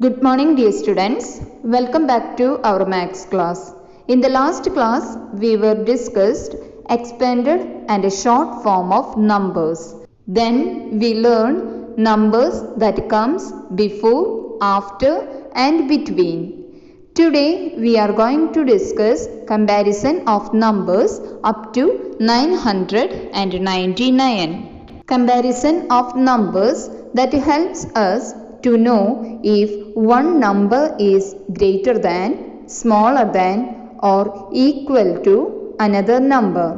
Good morning, dear students. Welcome back to our maths class. In the last class, we were discussed expanded and a short form of numbers. Then we learned numbers that comes before, after and between. Today we are going to discuss comparison of numbers up to 999. Comparison of numbers that helps us to know if one number is greater than, smaller than or equal to another number.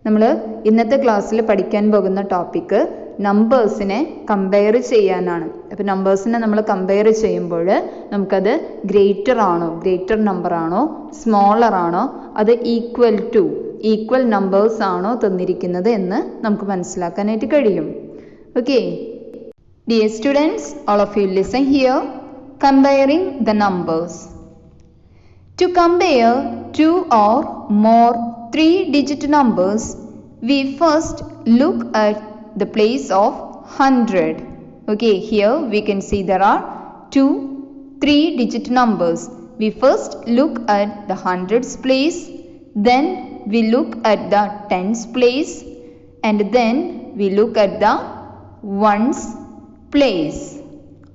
നമ്മൾ ഇന്നത്തെ ക്ലാസ്സിൽ പഠിക്കാൻ പോകുന്ന topic നമ്പേഴ്സിനെ compare ചെയ്യാനാണ്. അപ്പോൾ നമ്പേഴ്സിനെ നമ്മൾ compare ചെയ്യുമ്പോൾ നമുക്കത് ഗ്രേറ്റർ നമ്പർ ആണോ സ്മോളർ ആണോ അത് ഈക്വൽ നമ്പേഴ്സ് ആണോ തന്നിരിക്കുന്നത് എന്ന് നമുക്ക് മനസ്സിലാക്കാനായിട്ട് കഴിയും. Okay, dear students, all of you listen here. Comparing the numbers. To compare two or more 3-digit numbers, we first look at the place of 100. Okay, here we can see there are two 3-digit numbers. We first look at the hundreds place, then we look at the tens place, and then we look at the ones place.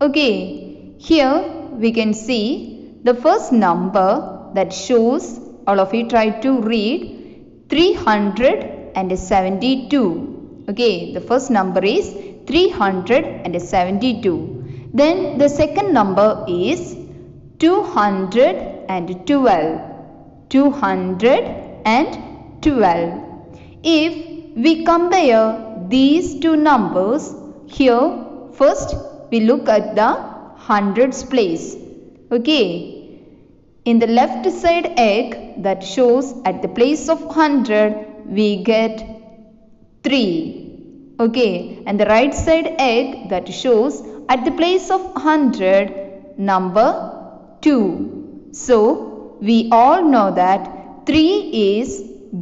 Okay, here we can see the first number that shows, all of you try to read 372. Okay, the first number is 372. Then the second number is 212. If we compare these two numbers, here first we look at the hundreds place. Okay, in the left side egg that shows at the place of 100 we get 3. Okay, and the right side egg that shows at the place of 100 number 2. So we all know that 3 is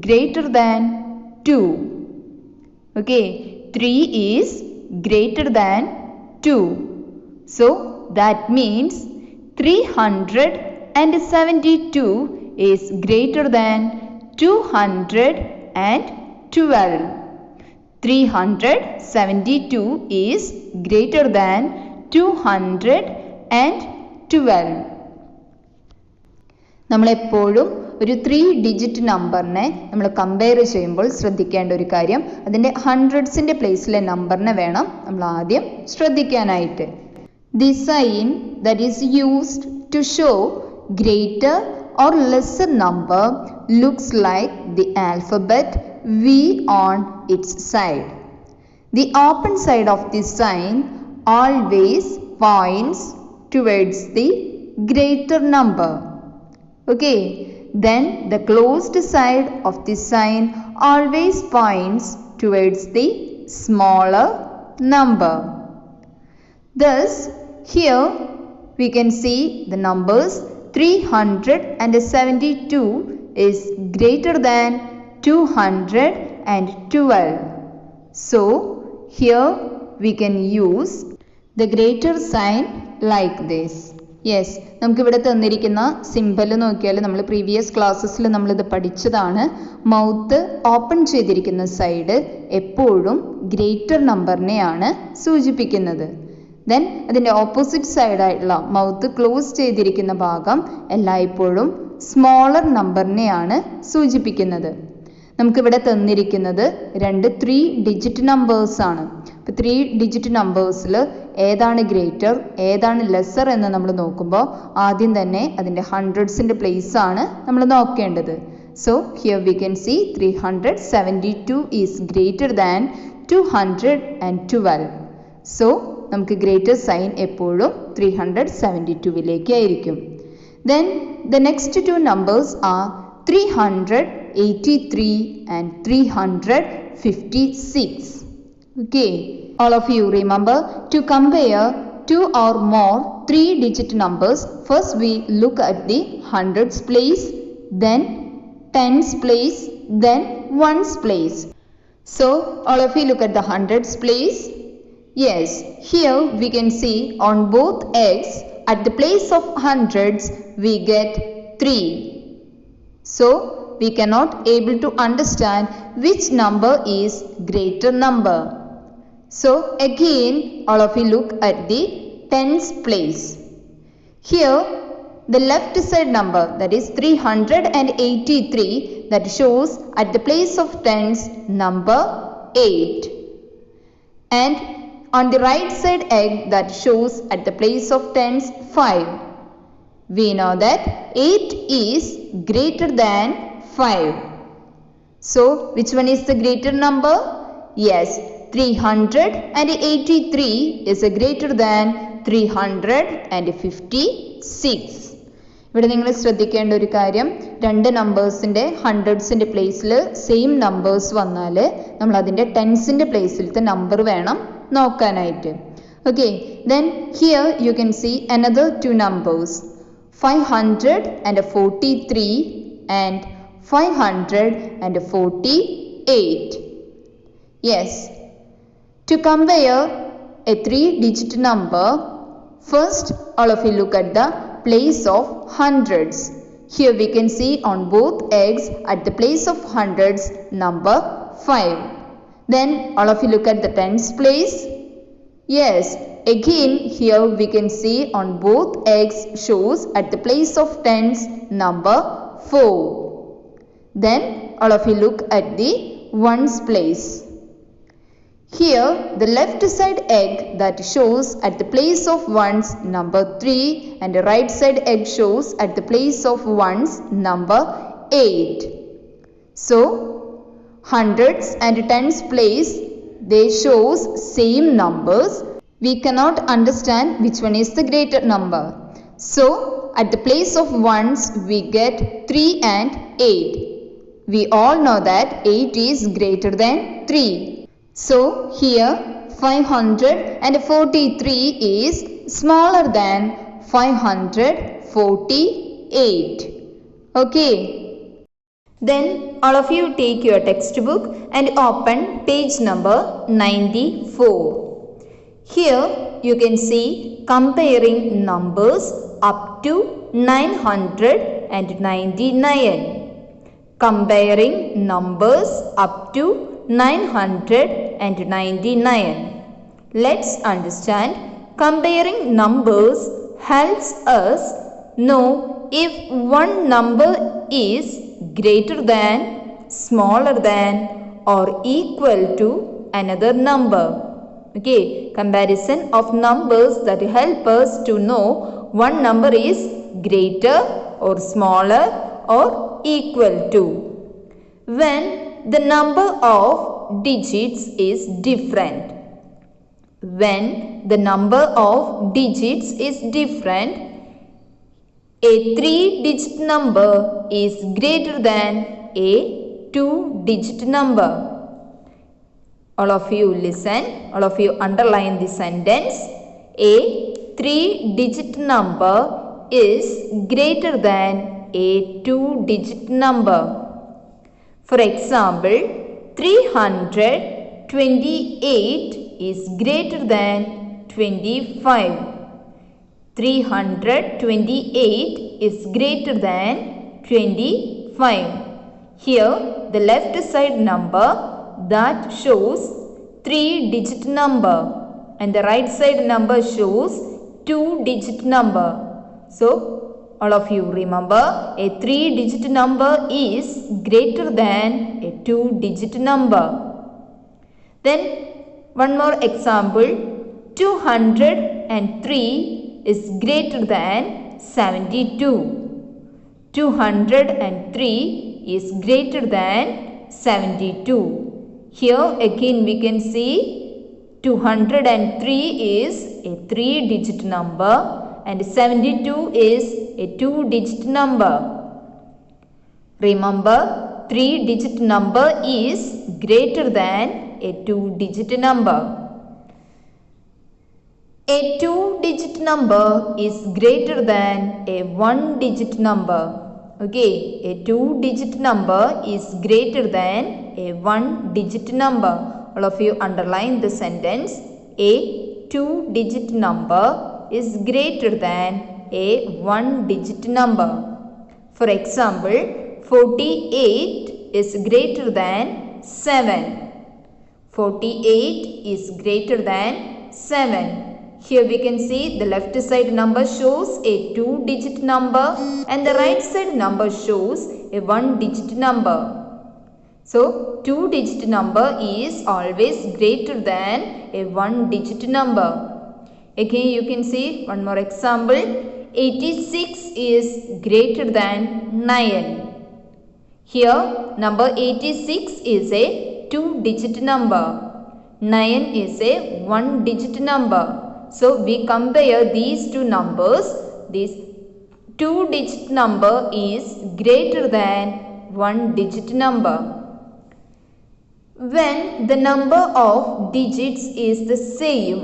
greater than 2. Okay, 3 is greater than 2. So that means 372 is greater than 212. 372 is greater than 212. നമ്മളെപ്പോഴും ഒരു 3-ഡിജിറ്റ് നമ്പറിനെ നമ്മൾ compare ചെയ്യുമ്പോൾ ശ്രദ്ധിക്കേണ്ട ഒരു കാര്യം, അതിൻ്റെ ഹൺഡ്രഡ്സിൻ്റെ പ്ലേസിലെ നമ്പറിനെ വേണം നമ്മൾ ആദ്യം ശ്രദ്ധിക്കാനായിട്ട്. The sign that is used to show greater or lesser number looks like the alphabet V on its side. The open side of this sign always points towards the greater number. Okay, then the closed side of this sign always points towards the smaller number. Thus, here we can see the numbers 372 is greater than 212. So, here we can use the greater sign like this. Yes, നമുക്കിവിടെ തന്നിരിക്കുന്ന symbol നോക്കിയാൽ നമ്മൾ previous ക്ലാസ്സസിൽ നമ്മളിത് പഠിച്ചതാണ്. Mouth open ചെയ്തിരിക്കുന്ന side എപ്പോഴും greater നമ്പറിനെയാണ് സൂചിപ്പിക്കുന്നത്. Then അതിൻ്റെ ഓപ്പോസിറ്റ് സൈഡായിട്ടുള്ള മൗത്ത് ക്ലോസ് ചെയ്തിരിക്കുന്ന ഭാഗം എല്ലായ്പ്പോഴും സ്മോളർ നമ്പറിനെയാണ് സൂചിപ്പിക്കുന്നത്. നമുക്കിവിടെ തന്നിരിക്കുന്നത് രണ്ട് 3-ഡിജിറ്റ് നമ്പേഴ്സാണ്. അപ്പോൾ 3-ഡിജിറ്റ് നമ്പേഴ്സിൽ ഏതാണ് ഗ്രേറ്റർ ഏതാണ് ലെസ്സർ എന്ന് നമ്മൾ നോക്കുമ്പോൾ ആദ്യം തന്നെ അതിൻ്റെ ഹൺഡ്രഡ്സിൻ്റെ പ്ലേസ് ആണ് നമ്മൾ നോക്കേണ്ടത്. So here we can see 372 is greater than 212. So നമുക്ക് ഗ്രേറ്റർ സൈൻ എപ്പോഴും 372 ആയിരിക്കും. Then the next two numbers are 383 and 356. Okay, all of you remember to compare two or more 3-digit numbers. First we look at the hundreds place, then tens place, then ones place. So all of you look at the hundreds place. Yes, here we can see on both eggs at the place of hundreds we get 3. So we cannot able to understand which number is greater number. So again all of you look at the tens place. Here the left side number, that is 383, that shows at the place of tens number 8. And on the right side egg, that shows at the place of tens 5. We know that 8 is greater than 5. So which one is the greater number? Yes, 383 is a greater than 356. ഇവിടെ നിങ്ങൾ ശ്രദ്ധിക്കേണ്ട ഒരു കാര്യം, രണ്ട് നമ്പേഴ്സിൻ്റെ ഹൺഡ്രഡ്സിൻ്റെ പ്ലേസിൽ same numbers വന്നാൽ നമ്മൾ അതിൻ്റെ ടെൻസിൻ്റെ പ്ലേസിലത്തെ നമ്പർ വേണം നോക്കാനായിട്ട്. Okay, then here you can see another two numbers 543 and 548. Yes, to compare a 3-digit number, first all of you look at the place of hundreds. Here we can see on both eggs at the place of hundreds number 5. Then all of you look at the tens place. Yes, again here we can see on both eggs shows at the place of tens number 4. Then all of you look at the ones place. Here the left side egg that shows at the place of ones number 3 and the right side egg shows at the place of ones number 8. So hundreds and tens place, they shows same numbers. We cannot understand which one is the greater number. So at the place of ones we get 3 and 8. We all know that 8 is greater than 3. So here 543 is smaller than 548. Okay. Then all of you take your textbook and open page number 94. Here you can see comparing numbers up to 999. Comparing numbers up to 999. Let's understand. Comparing numbers helps us know if one number is greater than, smaller than, or equal to another number. Okay, comparison of numbers that help us to know one number is greater or smaller or equal to. When the number of digits is different. When the number of digits is different, a 3-digit number is greater than a 2-digit number. All of you listen, all of you underline the sentence. A 3-digit number is greater than a 2-digit number. For example, 328 is greater than 25. 328 is greater than 25. Here the left side number that shows 3-digit number and the right side number shows 2-digit number. So all of you remember, a 3-digit number is greater than a 2-digit number. Then one more example, 203 is greater than 72. 203 is greater than 72. Here again we can see 203 is a 3-digit number and 72 is a 2-digit number. Remember, 3-digit number is greater than a 2-digit number. A 2-digit number is greater than a 1-digit number. Okay, a 2-digit number is greater than a 1-digit number. All of you underline the sentence. A 2-digit number is greater than a one-digit number. For example, 48 is greater than 7. 48 is greater than 7. Here we can see the left side number shows a two-digit number and the right side number shows a one-digit number. So, two-digit number is always greater than a one-digit number. Again, you can see one more example. 86 is greater than 9. Here, number 86 is a two-digit number. 9 is a one-digit number. So, we compare these two numbers. This two-digit number is greater than one-digit number. When the number of digits is the same,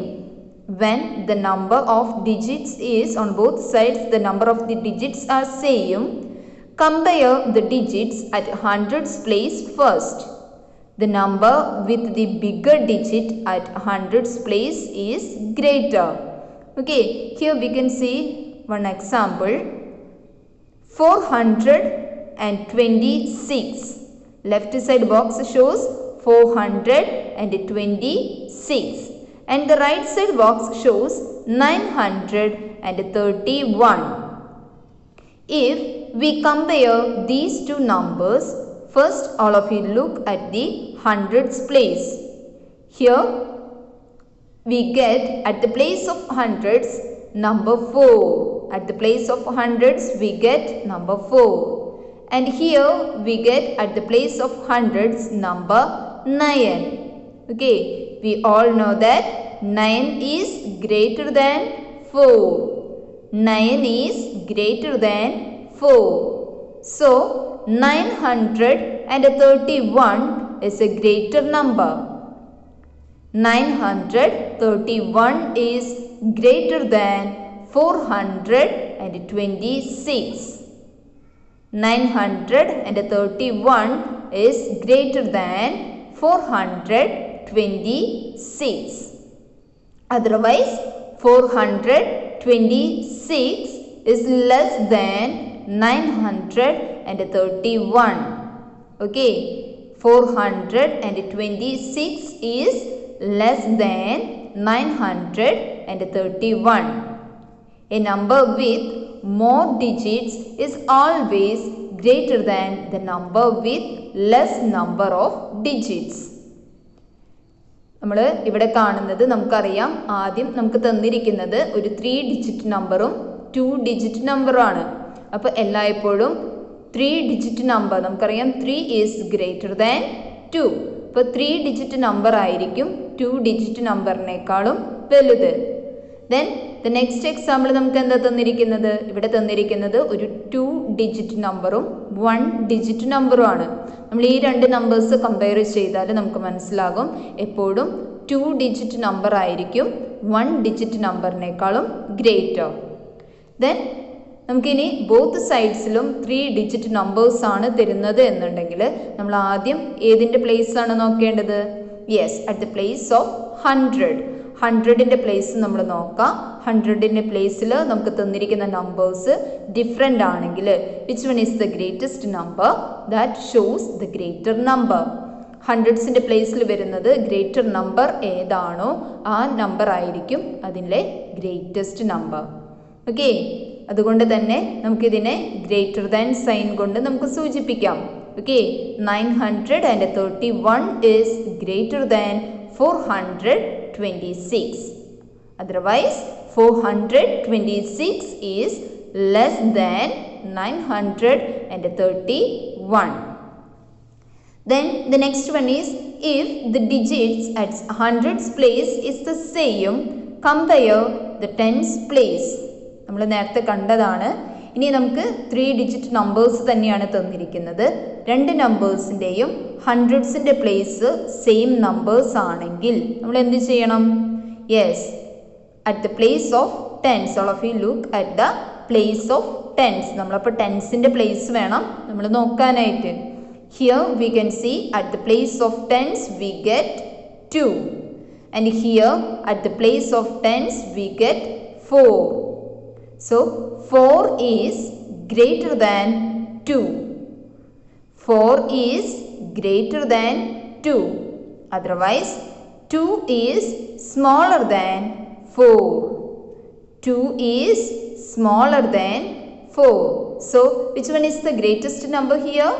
when the number of digits is on both sides, the number of the digits are same, compare the digits at hundreds place first. The number with the bigger digit at hundreds place is greater. Okay, here we can see one example. 426. Left side box shows 426 and the right side box shows 931. If we compare these two numbers, first all of you look at the hundreds place. Here we get at the place of hundreds number 4. At the place of hundreds we get number 4. And here we get at the place of hundreds number 9. Okay, we all know that 9 is greater than 4. 9 is greater than 4. So, 931 is a greater number. 931 is greater than 426. 931 is greater than 426. Otherwise, 426 is less than 931. Okay, 426 is less than 931. A number with more digits is always greater than the number with less number of digits. നമ്മൾ ഇവിടെ കാണുന്നത് നമുക്കറിയാം, ആദ്യം നമുക്ക് തന്നിരിക്കുന്നത് ഒരു 3 digit നമ്പറും 2 digit നമ്പറും ആണ്. അപ്പോൾ എല്ലായ്പ്പോഴും 3 ഡിജിറ്റ് നമ്പർ നമുക്കറിയാം 3 ഈസ് ഗ്രേറ്റർ ദാൻ 2. അപ്പോൾ 3 ഡിജിറ്റ് നമ്പർ ആയിരിക്കും 2 ഡിജിറ്റ് നമ്പറിനേക്കാളും വലുത്. ദെൻ ദ നെക്സ്റ്റ് എക്സാമ്പിൾ നമുക്ക് എന്താ തന്നിരിക്കുന്നത്? ഇവിടെ തന്നിരിക്കുന്നത് ഒരു 2 ഡിജിറ്റ് നമ്പറും 1 ഡിജിറ്റ് നമ്പറും ആണ്. നമ്മൾ ഈ രണ്ട് നമ്പേഴ്സ് കമ്പയർ ചെയ്താൽ നമുക്ക് മനസ്സിലാകും എപ്പോഴും 2 ഡിജിറ്റ് നമ്പർ ആയിരിക്കും 1 ഡിജിറ്റ് നമ്പറിനേക്കാളും ഗ്രേറ്റർ. ദെൻ നമുക്കിനി ബോത്ത് സൈഡ്സിലും 3 ഡിജിറ്റ് നമ്പേഴ്സ് ആണ് തരുന്നത് എന്നുണ്ടെങ്കിൽ നമ്മൾ ആദ്യം ഏതിൻ്റെ പ്ലേസ് ആണ് നോക്കേണ്ടത്? Yes, at the place of 100. 100ൻ്റെ പ്ലേസ് നമ്മൾ നോക്കാം. 100ൻ്റെ പ്ലേസിൽ നമുക്ക് തന്നിരിക്കുന്ന നമ്പേഴ്സ് ഡിഫറെൻ്റ് ആണെങ്കിൽ which one is the greatest number? That shows the greater number. ഹൺഡ്രഡ്സിൻ്റെ പ്ലേസിൽ വരുന്നത് ഗ്രേറ്റർ നമ്പർ ഏതാണോ ആ നമ്പർ ആയിരിക്കും അതിലെ ഗ്രേറ്റസ്റ്റ് നമ്പർ. ഓക്കെ, അതുകൊണ്ട് തന്നെ നമുക്കിതിനെ ഗ്രേറ്റർ ദാൻ സൈൻ കൊണ്ട് നമുക്ക് സൂചിപ്പിക്കാം. Okay, 931 is greater than 426. Otherwise, 426 is less than 931. Then the next one is, if the digits at hundreds place is the same, compare the tens place. നമ്മൾ നേരത്തെ കണ്ടതാണ്. ഇനി നമുക്ക് 3 ഡിജിറ്റ് നമ്പേഴ്സ് തന്നെയാണ് തന്നിരിക്കുന്നത്. രണ്ട് നമ്പേഴ്സിൻ്റെയും ഹൺഡ്രഡ്സിൻ്റെ പ്ലേസ് സെയിം നമ്പേഴ്സ് ആണെങ്കിൽ നമ്മൾ എന്ത് ചെയ്യണം? Yes, at the place of tens. All of you look at the place of tens. നമ്മളപ്പോൾ ടെൻസിൻ്റെ പ്ലേസ് വേണം നമ്മൾ നോക്കാനായിട്ട്. Here we can see at the place of tens we get 2, and here at the place of tens we get 4. So 4 is greater than 2. 4 is greater than 2. Otherwise 2 is smaller than 4. 2 is smaller than 4. So which one is the greatest number here?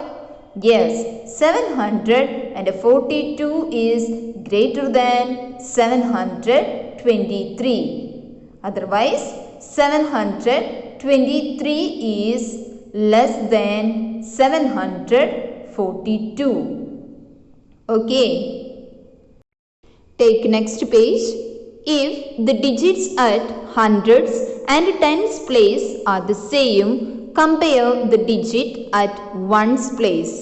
Yes, 742 is greater than 723. Otherwise 723 is less than 742. Okay. Take next page. If the digits at hundreds and tens place are the same, compare the digit at ones place.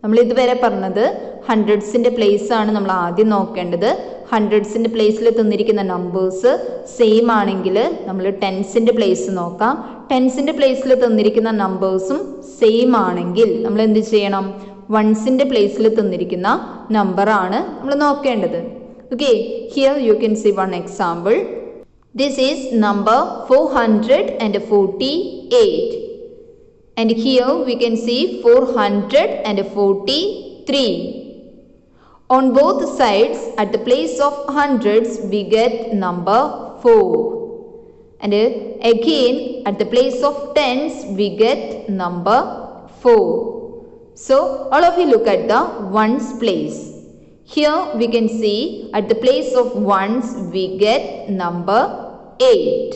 നമ്മൾ ഇതുവരെ പറഞ്ഞത് ഹൺഡ്രഡ്സിൻ്റെ place ആണ് നമ്മൾ ആദ്യം നോക്കേണ്ടത്. ഹൺഡ്രഡ്സിൻ്റെ പ്ലേസിൽ തന്നിരിക്കുന്ന numbers same ആണെങ്കിൽ നമ്മൾ ടെൻസിൻ്റെ പ്ലേസ് നോക്കാം. ടെൻസിൻ്റെ പ്ലേസിൽ തന്നിരിക്കുന്ന നമ്പേഴ്സും സെയിം ആണെങ്കിൽ നമ്മൾ എന്ത് ചെയ്യണം? വൺസിൻ്റെ പ്ലേസിൽ തന്നിരിക്കുന്ന നമ്പറാണ് നമ്മൾ നോക്കേണ്ടത്. Okay, here you can see one example. This is number 448. And here we can see 443. On both sides, at the place of hundreds, we get number 4. And again, at the place of tens, we get number 4. So, all of you look at the ones place. Here we can see at the place of ones, we get number 8.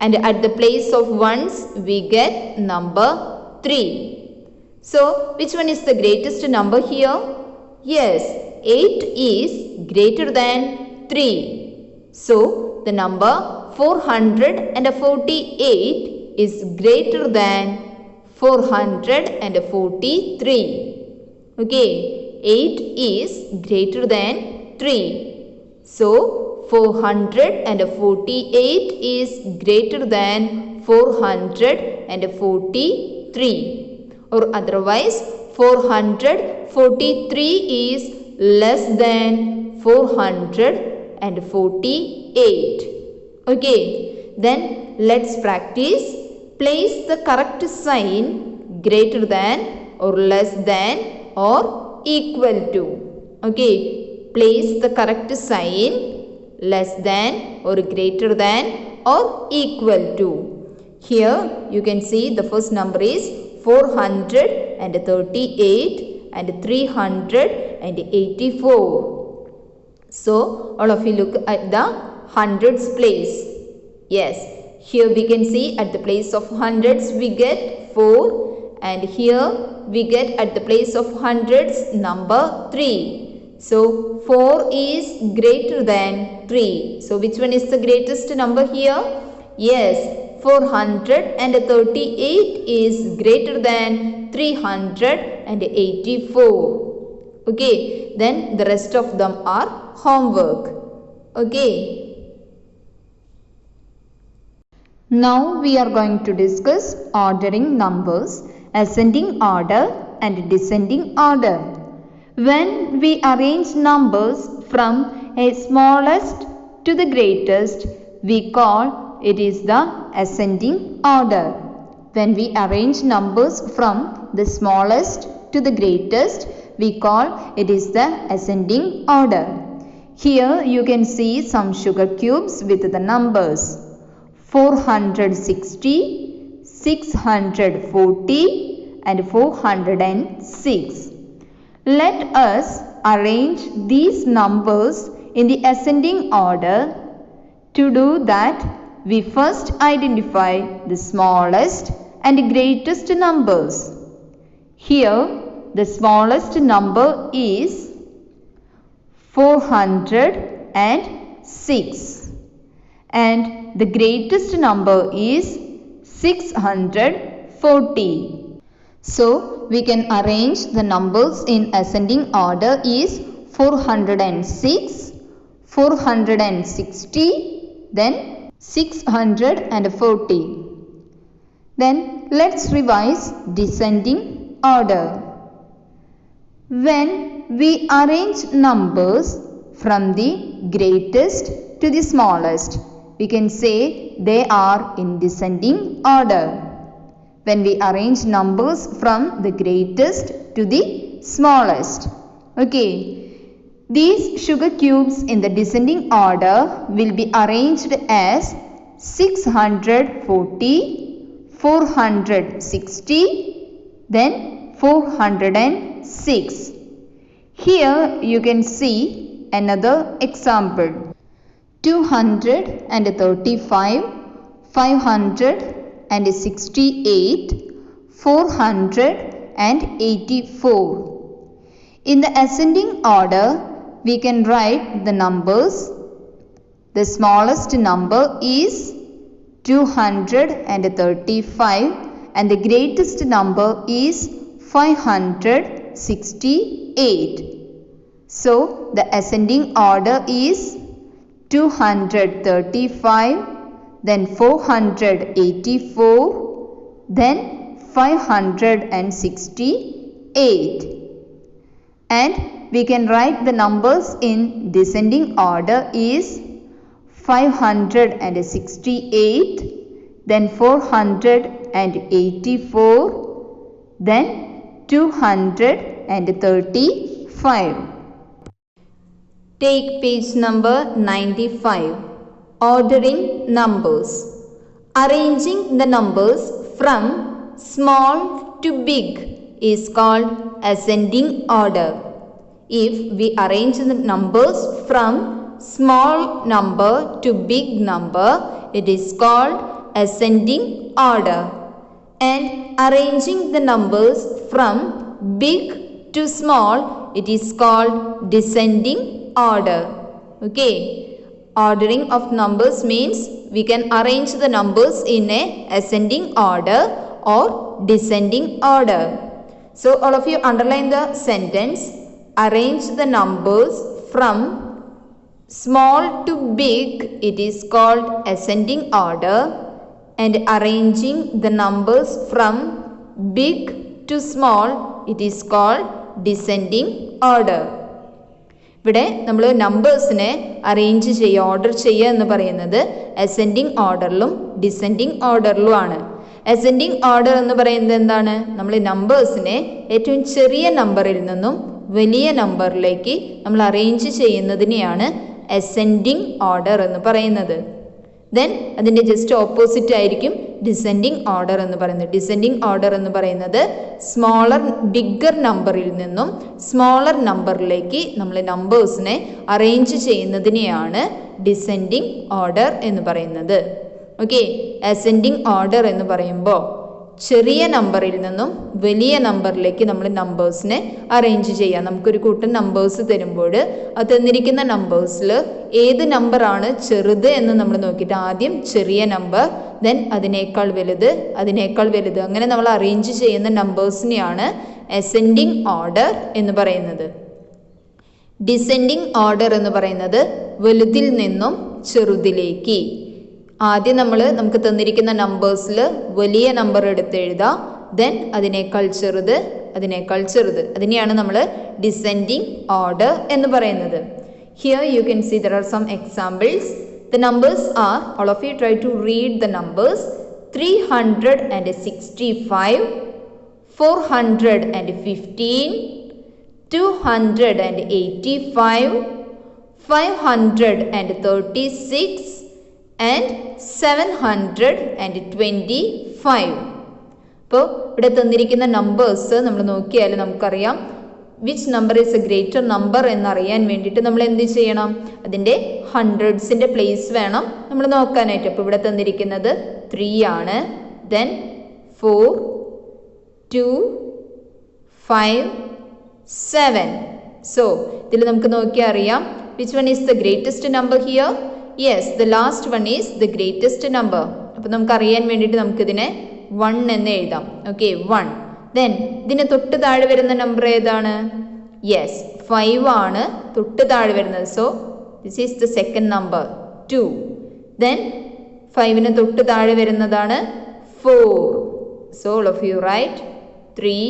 And at the place of ones, we get number 3. So, which one is the greatest number here? Yes, 8 is greater than 3. So, the number 448 is greater than 443. Okay, 8 is greater than 3. So, 448 is greater than 443. Or otherwise, 443 is less than 448. Okay, then let's practice. Place the correct sign greater than or less than or equal to. Okay, place the correct sign less than or greater than or equal to. Here you can see the first number is 438 and 384. So all of you look at the hundreds place. Yes, here we can see at the place of hundreds we get 4, and here we get at the place of hundreds number 3. So 4 is greater than 3. So which one is the greatest number here? Yes, 438 is greater than 384. Okay, then the rest of them are homework. Okay. Now we are going to discuss ordering numbers, ascending order and descending order. When we arrange numbers from a smallest to the greatest, we call it is the ascending order. When we arrange numbers from the smallest to the greatest, we call it is the ascending order. Here you can see some sugar cubes with the numbers 460, 640 and 406. Let us arrange these numbers in the ascending order. To do that, we first identify the smallest and greatest numbers. Here, the smallest number is 406 and the greatest number is 640. So, we can arrange the numbers in ascending order is 406, 460, then 640. Then let's revise descending order. When we arrange numbers from the greatest to the smallest, we can say they are in descending order. When we arrange numbers from the greatest to the smallest. Okay. These sugar cubes in the descending order will be arranged as 640, 460, then 406. Here you can see another example. 235, 568, 484. In the ascending order, we can write the numbers. The smallest number is 235 and the greatest number is 568. So the ascending order is 235, then 484, then 568. And we can write the numbers in descending order is 568, then 484, then 235. Take page number 95. Ordering numbers. Arranging the numbers from small to big is called ascending order. If we arrange the numbers from small number to big number, it is called ascending order. And arranging the numbers from big to small, it is called descending order. Okay. Ordering of numbers means we can arrange the numbers in a ascending order or descending order. So all of you underline the sentence. Arrange the numbers from small to big, it is called ascending order. And arranging the numbers from big to small, it is called descending order. ഇവിടെ നമ്മൾ നമ്പേഴ്സിനെ arrange ചെയ്യുക, order ചെയ്യുക എന്ന് പറയുന്നത് ascending ഓർഡറിലും descending ഓർഡറിലും ആണ്. Ascending order എന്ന് പറയുന്നത് എന്താണ്? നമ്മൾ നമ്പേഴ്സിനെ ഏറ്റവും ചെറിയ നമ്പറിൽ നിന്നും വലിയ നമ്പറിലേക്ക് നമ്മൾ അറേഞ്ച് ചെയ്യുന്നതിനെയാണ് അസെൻഡിങ് ഓർഡർ എന്ന് പറയുന്നത്. ദെൻ അതിൻ്റെ ജസ്റ്റ് ഓപ്പോസിറ്റ് ആയിരിക്കും ഡിസെൻഡിങ് ഓർഡർ എന്ന് പറയുന്നത്. ഡിസെൻഡിങ് ഓർഡർ എന്ന് പറയുന്നത് ബിഗ്ഗർ നമ്പറിൽ നിന്നും സ്മോളർ നമ്പറിലേക്ക് നമ്മൾ നമ്പേഴ്സിനെ അറേഞ്ച് ചെയ്യുന്നതിനെയാണ് ഡിസെൻഡിങ് ഓർഡർ എന്ന് പറയുന്നത്. ഓക്കെ. അസെൻഡിങ് ഓർഡർ എന്ന് പറയുമ്പോൾ ചെറിയ നമ്പറിൽ നിന്നും വലിയ നമ്പറിലേക്ക് നമ്മൾ നമ്പേഴ്സിനെ അറേഞ്ച് ചെയ്യുക. നമുക്കൊരു കൂട്ടം നമ്പേഴ്സ് തരുമ്പോൾ അത് തന്നിരിക്കുന്ന നമ്പേഴ്സിൽ ഏത് നമ്പറാണ് ചെറുത് എന്ന് നമ്മൾ നോക്കിയിട്ട് ആദ്യം ചെറിയ നമ്പർ, ദെൻ അതിനേക്കാൾ വലുത്, അതിനേക്കാൾ വലുത്, അങ്ങനെ നമ്മൾ അറേഞ്ച് ചെയ്യുന്ന നമ്പേഴ്സിനെയാണ് അസെൻഡിങ് ഓർഡർ എന്ന് പറയുന്നത്. ഡിസെൻഡിങ് ഓർഡർ എന്ന് പറയുന്നത് വലുതിൽ നിന്നും ചെറുതിലേക്ക്. ആദ്യം നമുക്ക് തന്നിരിക്കുന്ന നമ്പേഴ്സിൽ വലിയ നമ്പർ എടുത്ത് എഴുതാം, ദെൻ അതിനേക്കാൾ ചെറുത്, അതിനേക്കാൾ ചെറുത്, അതിനെയാണ് നമ്മൾ ഡിസെൻഡിങ് ഓർഡർ എന്ന് പറയുന്നത്. Here you can see there are some examples. The numbers are, all of you try to read the numbers, 365, 415, 285, 536 and 725. അപ്പോൾ ഇവിടെ തന്നിരിക്കുന്ന നമ്പേഴ്സ് നമ്മൾ നോക്കിയാൽ നമുക്കറിയാം which number is A greater number എന്നറിയാൻ വേണ്ടിയിട്ട് നമ്മൾ എന്ത് ചെയ്യണം? അതിൻ്റെ ഹൺഡ്രഡ്സിൻ്റെ പ്ലേസ് വേണം നമ്മൾ നോക്കാനായിട്ട്. അപ്പോൾ ഇവിടെ തന്നിരിക്കുന്നത് 3 ആണ്, ദെൻ 4, 2, 5, 7. സോ ഇതിൽ നമുക്ക് നോക്കിയാൽ അറിയാം which one is the greatest number here? Yes, the last one is the greatest number. അപ്പോൾ നമുക്ക് അറിയാൻ വേണ്ടിയിട്ട് നമുക്കിതിനെ 1 എന്ന് എഴുതാം. ഓക്കെ, 1. ദെൻ ഇതിന് തൊട്ട് താഴെ വരുന്ന നമ്പർ ഏതാണ്? യെസ്, 5 ആണ് തൊട്ട് താഴെ വരുന്നത്. So this is the second number 2. Then 5ന് തൊട്ട് താഴെ വരുന്നതാണ് 4. So all of you write 3,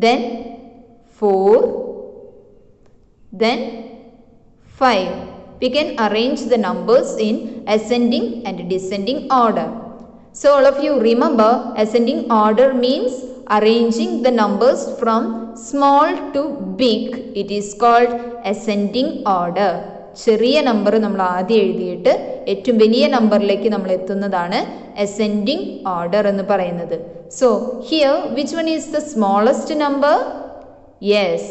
then 4, then 5. we can arrange the numbers in ascending and descending order. So all of you remember, ascending order means arranging the numbers from small to big. It is called ascending order. ചെറിയ number നമ്മൾ ആദ്യം എഴുതിയിട്ട് ഏറ്റവും വലിയ നമ്പറിലേക്ക് നമ്മൾ എത്തുന്നതാണ് ascending order എന്ന് പറയുന്നത്. So here which one is the smallest number? Yes,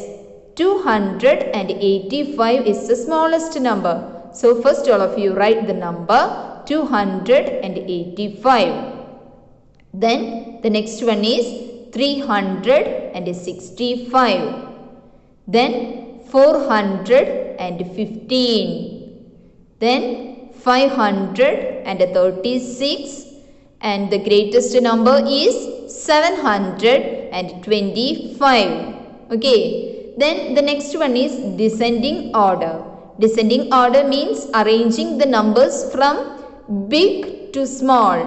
285 is the smallest number. So first all of you write the number 285. Then the next one is 365. Then 415. Then 536. And the greatest number is 725. Okay. Then the next one is descending order. Descending order means arranging the numbers from big to small.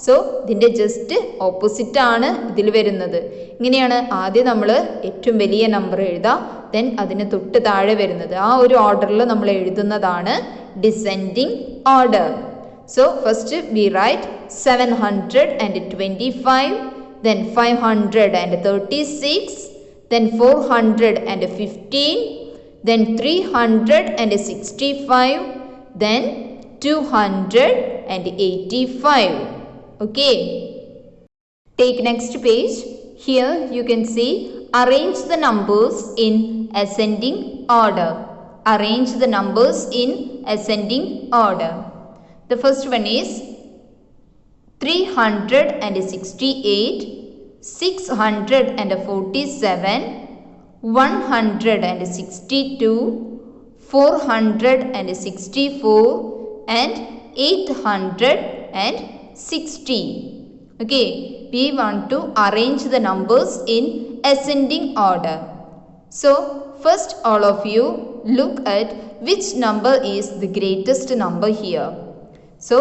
So ഇതിൻ്റെ just opposite ആണ് ഇതിൽ വരുന്നത്. ഇങ്ങനെയാണ് ആദ്യം നമ്മൾ ഏറ്റവും വലിയ number എഴുതുക, ദെൻ അതിന് തൊട്ട് താഴെ വരുന്നത് ആ ഒരു ഓർഡറിൽ നമ്മൾ എഴുതുന്നതാണ് descending order. So first we write 725, then 536, then 415, then 365, then 285. Okay. Take next page. Here you can see arrange the numbers in ascending order. Arrange the numbers in ascending order. The first one is 368, 647, 162, 464 and 860. Okay, we want to arrange the numbers in ascending order. So first all of you look at which number is the greatest number here. So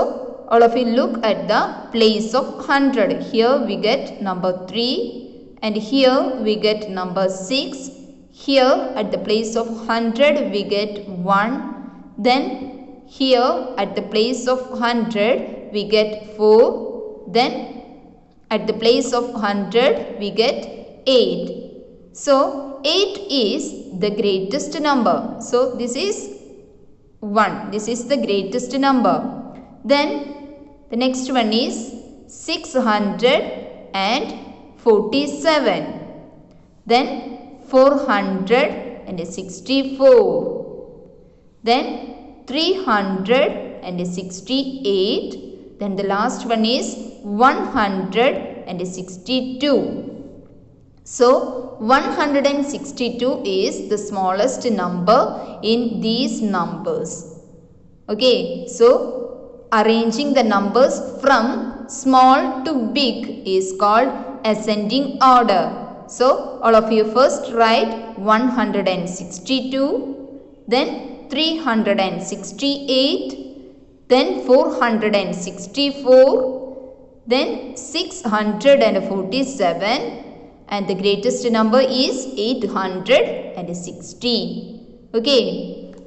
all of you look at the place of 100. Here we get number 3 and here we get number 6. Here at the place of 100 we get 1. Then here at the place of 100 we get 4. Then at the place of 100 we get 8. So 8 is the greatest number. So this is 1. This is the greatest number. Then the next one is 647. Then 464. Then 368. Then the last one is 162. So 162 is the smallest number in these numbers. Okay, so arranging the numbers from small to big is called ascending order. So all of you first write 162, then 368, then 464, then 647 and the greatest number is 860. Okay,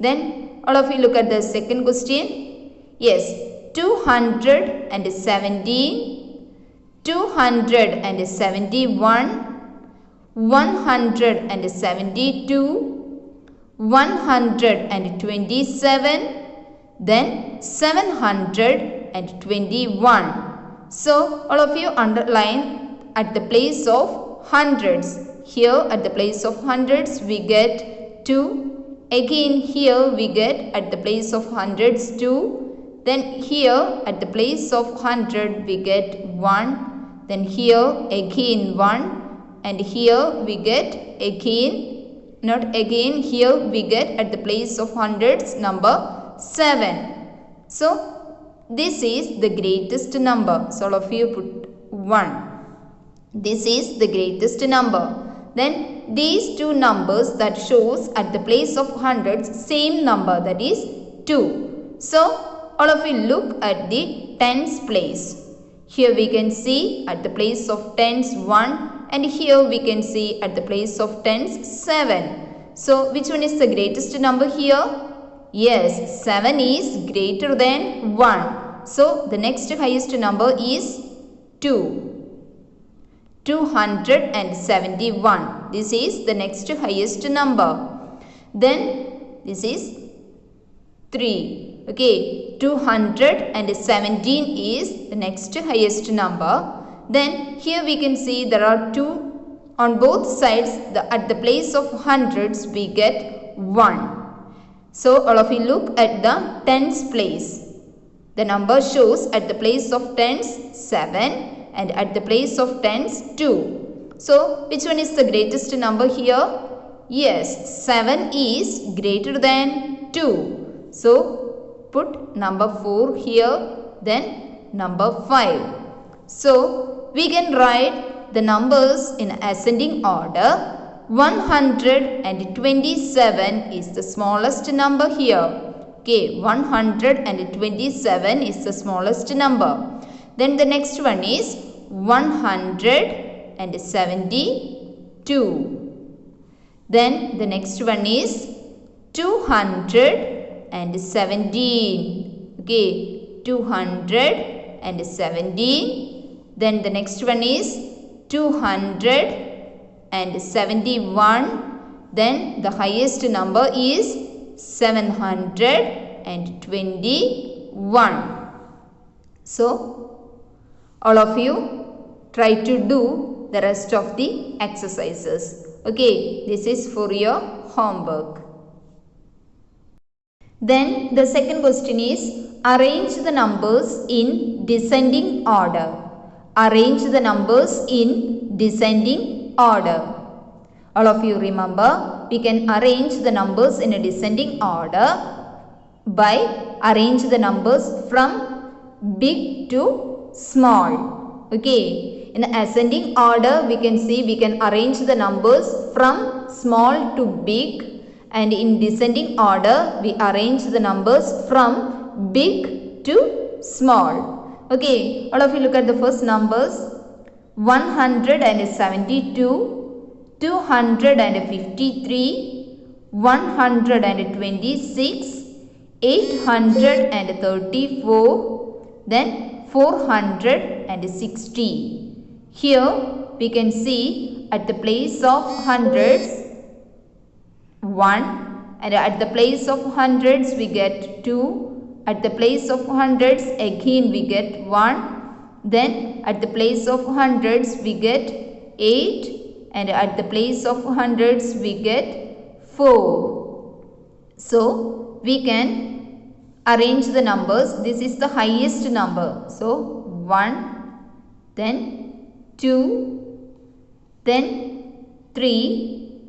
then all of you look at the second question. Yes, 217, 271, 172, 127, then 721. So all of you underline at the place of hundreds. Here at the place of hundreds we get 2. Again here we get at the place of hundreds 2. Then here at the place of 100 we get 1. Then here again 1. And here we get again, not again, here we get at the place of hundreds number 7. So this is the greatest number. So all of you put 1. This is the greatest number. Then these two numbers that shows at the place of hundreds same number, that is 2. So all of you look at the tens place. Here we can see at the place of tens 1 and here we can see at the place of tens 7. So which one is the greatest number here? Yes, 7 is greater than 1. So the next highest number is 2. 271. This is the next highest number. Then this is 3. Okay, 217 is the next highest number. Then here we can see there are 2 on both sides. At the place of hundreds we get 1. So all of you look at the tens place. The number shows at the place of tens 7 and at the place of tens 2. So which one is the greatest number here? Yes, 7 is greater than 2. So put number 4 here, then number 5. So we can write the numbers in ascending order. 127 is the smallest number here. Okay, 127 is the smallest number. Then the next one is 172. Then the next one is 217. Okay, 217. Then the next one is 271. Then the highest number is 721. So all of you try to do the rest of the exercises. Okay, this is for your homework. Then the second question is arrange the numbers in descending order. Arrange the numbers in descending order. All of you remember, we can arrange the numbers in a descending order by arrange the numbers from big to small. Okay, in ascending order we can see we can arrange the numbers from small to big, and in descending order we arrange the numbers from big to small. Okay, all of you look at the first numbers. 172, 253, 126, 834, then 460. Here we can see at the place of hundreds 1, and at the place of hundreds we get 2. At the place of hundreds again we get 1. Then at the place of hundreds we get 8, and at the place of hundreds we get 4. So we can arrange the numbers. This is the highest number. So 1, then 2, then 3.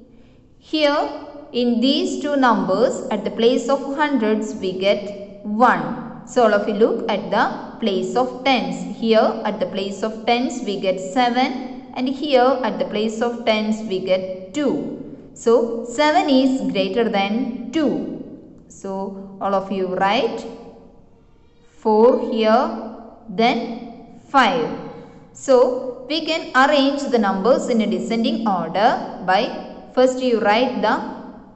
Here in these two numbers at the place of hundreds we get 1. So all of you look at the place of tens. Here at the place of tens we get 7, and here at the place of tens we get 2. So 7 is greater than 2. So all of you write 4 here, then 5. So we can arrange the numbers in a descending order by first you write the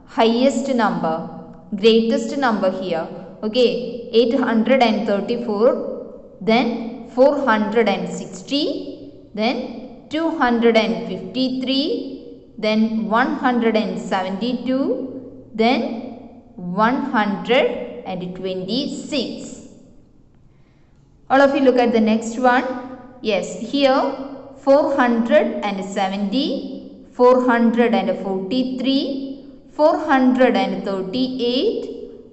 highest number, greatest number here. Okay, 834, then 460, then 253, then 172, then 126. All of you look at the next one. Yes, here 470, 443, 438,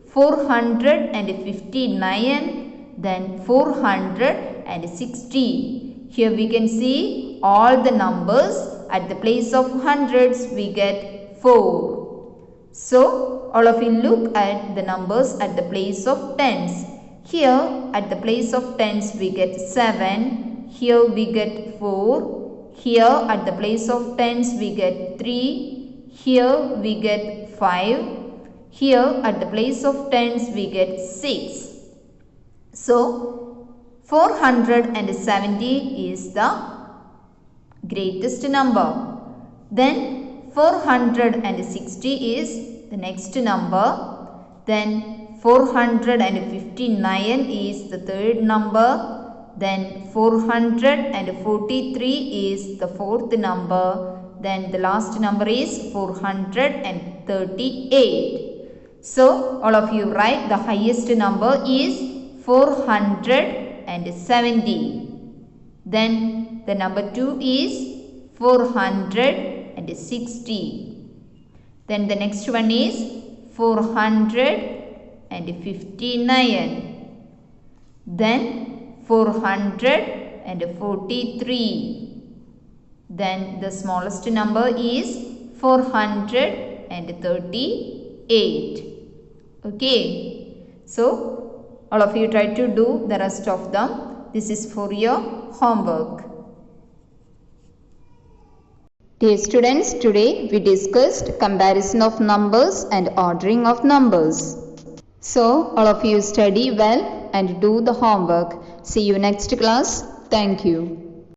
459, then 460. Here we can see all the numbers at the place of hundreds we get 4. So all of you look at the numbers at the place of tens. Here at the place of tens we get 7. Here we get 4. Here at the place of tens we get 3. Here we get 5. Here at the place of tens we get 6. So 470 is the greatest number. Then 460 is the next number. Then 459 is the third number. Then 443 is the fourth number. Then the last number is 438. So all of you write the highest number is 470. Then the number 2 is 460. Then the next one is 459. Then 443. Then the smallest number is 438. Okay. So all of you try to do the rest of them. This is for your homework. Dear students, today we discussed comparison of numbers and ordering of numbers. So all of you study well and do the homework. See you next class. Thank you.